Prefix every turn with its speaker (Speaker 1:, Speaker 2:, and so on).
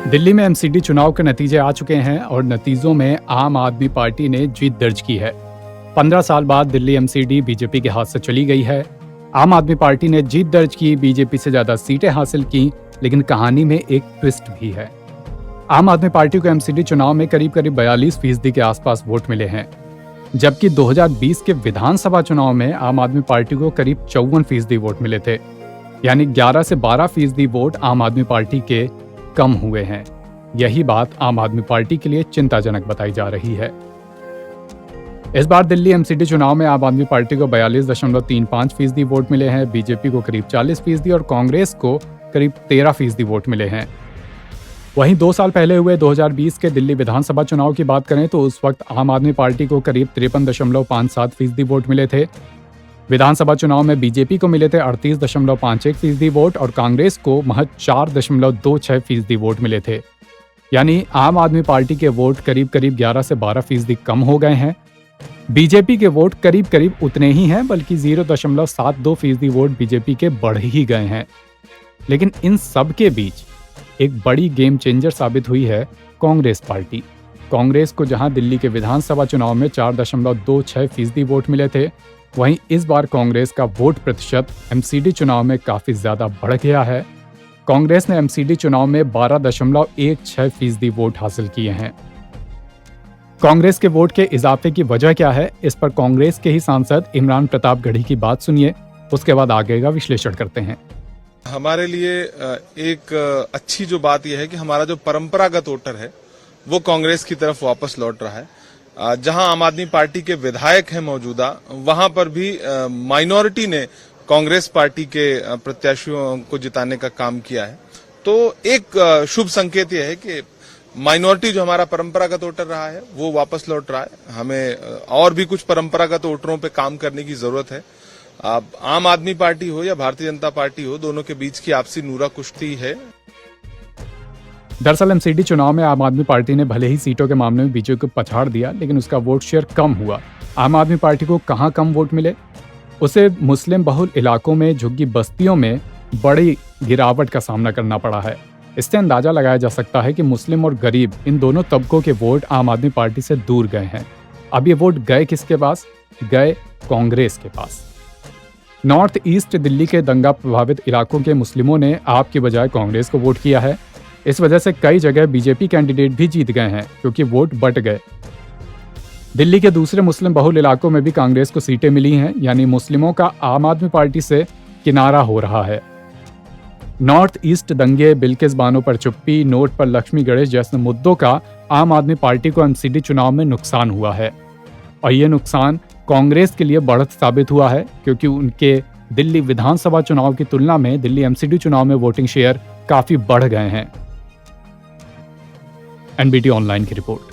Speaker 1: दिल्ली में एमसीडी चुनाव के नतीजे आ चुके हैं और नतीजों में आम आदमी पार्टी ने जीत दर्ज की है। 15 साल बाद दिल्ली एमसीडी बीजेपी के हाथ से चली गई है। आम आदमी पार्टी ने जीत दर्ज की, बीजेपी से ज्यादा सीटें हासिल की, लेकिन कहानी में एक ट्विस्ट भी है। आम आदमी पार्टी को एमसीडी चुनाव में करीब 42% के आसपास वोट मिले हैं, जबकि 2020 के विधानसभा चुनाव में आम आदमी पार्टी को करीब 54% वोट मिले थे। यानी 11 से 12% वोट आम आदमी पार्टी के कम हुए हैं। यही बात आम आदमी पार्टी के लिए चिंताजनक बताई जा रही है। इस बार दिल्ली एमसीडी चुनाव में आम आदमी पार्टी को 42.35% वोट मिले हैं, बीजेपी को करीब 40% और कांग्रेस को करीब 13% वोट मिले हैं। वहीं 2 साल पहले हुए 2020 के दिल्ली विधानसभा चुनाव की बात करें तो उस वक्त आम आदमी पार्टी को करीब 53.57% वोट मिले थे। विधानसभा चुनाव में बीजेपी को मिले थे 38.51% वोट और कांग्रेस को महज 4.26% वोट मिले थे। यानी आम आदमी पार्टी के वोट करीब 11 से 12% कम हो गए हैं। बीजेपी के वोट करीब उतने ही हैं, बल्कि 0.72% वोट बीजेपी के बढ़ ही गए हैं। लेकिन इन सब के बीच एक बड़ी गेम चेंजर साबित हुई है कांग्रेस पार्टी। कांग्रेस को जहां दिल्ली के विधानसभा चुनाव में 4.26% वोट मिले थे, वहीं इस बार कांग्रेस का वोट प्रतिशत एमसीडी चुनाव में काफी ज्यादा बढ़ गया है। कांग्रेस ने एमसीडी चुनाव में 12.16% वोट हासिल किए हैं। कांग्रेस के वोट के इजाफे की वजह क्या है, इस पर कांग्रेस के ही सांसद इमरान प्रतापगढ़ी की बात सुनिए, उसके बाद आगे का विश्लेषण करते हैं।
Speaker 2: हमारे लिए एक अच्छी जो बात यह है कि हमारा जो परंपरागत वोटर है वो कांग्रेस की तरफ वापस लौट रहा है। जहां आम आदमी पार्टी के विधायक हैं मौजूदा, वहां पर भी माइनॉरिटी ने कांग्रेस पार्टी के प्रत्याशियों को जिताने का काम किया है। तो एक शुभ संकेत यह है कि माइनॉरिटी जो हमारा परंपरागत वोटर रहा है वो वापस लौट रहा है। हमें और भी कुछ परंपरागत वोटरों पे काम करने की जरूरत है। आम आदमी पार्टी हो या भारतीय जनता पार्टी हो, दोनों के बीच की आपसी नूरा कुश्ती है।
Speaker 1: दरअसल एमसीडी चुनाव में आम आदमी पार्टी ने भले ही सीटों के मामले में बीजेपी को पछाड़ दिया, लेकिन उसका वोट शेयर कम हुआ। आम आदमी पार्टी को कहां कम वोट मिले, उसे मुस्लिम बहुल इलाकों में झुग्गी बस्तियों में बड़ी गिरावट का सामना करना पड़ा है। इससे अंदाजा लगाया जा सकता है कि मुस्लिम और गरीब इन दोनों तबकों के वोट आम आदमी पार्टी से दूर गए हैं। अब ये वोट गए किसके पास? गए कांग्रेस के पास। नॉर्थ ईस्ट दिल्ली के दंगा प्रभावित इलाकों के मुस्लिमों ने आप की बजाय कांग्रेस को वोट किया है। इस वजह से कई जगह बीजेपी कैंडिडेट भी जीत गए हैं, क्योंकि वोट बट गए। दिल्ली के दूसरे मुस्लिम बहुल इलाकों में भी कांग्रेस को सीटें मिली हैं, यानी मुस्लिमों का आम आदमी पार्टी से किनारा हो रहा है। नॉर्थ ईस्ट दंगे, बिल्किस बानो पर चुप्पी, नोट पर लक्ष्मी गणेश जैसे मुद्दों का आम आदमी पार्टी को एमसीडी चुनाव में नुकसान हुआ है। और ये नुकसान कांग्रेस के लिए बढ़त साबित हुआ है, क्योंकि उनके दिल्ली विधानसभा चुनाव की तुलना में दिल्ली एमसीडी चुनाव में वोटिंग शेयर काफी बढ़ गए हैं। एनबीटी ऑनलाइन की रिपोर्ट।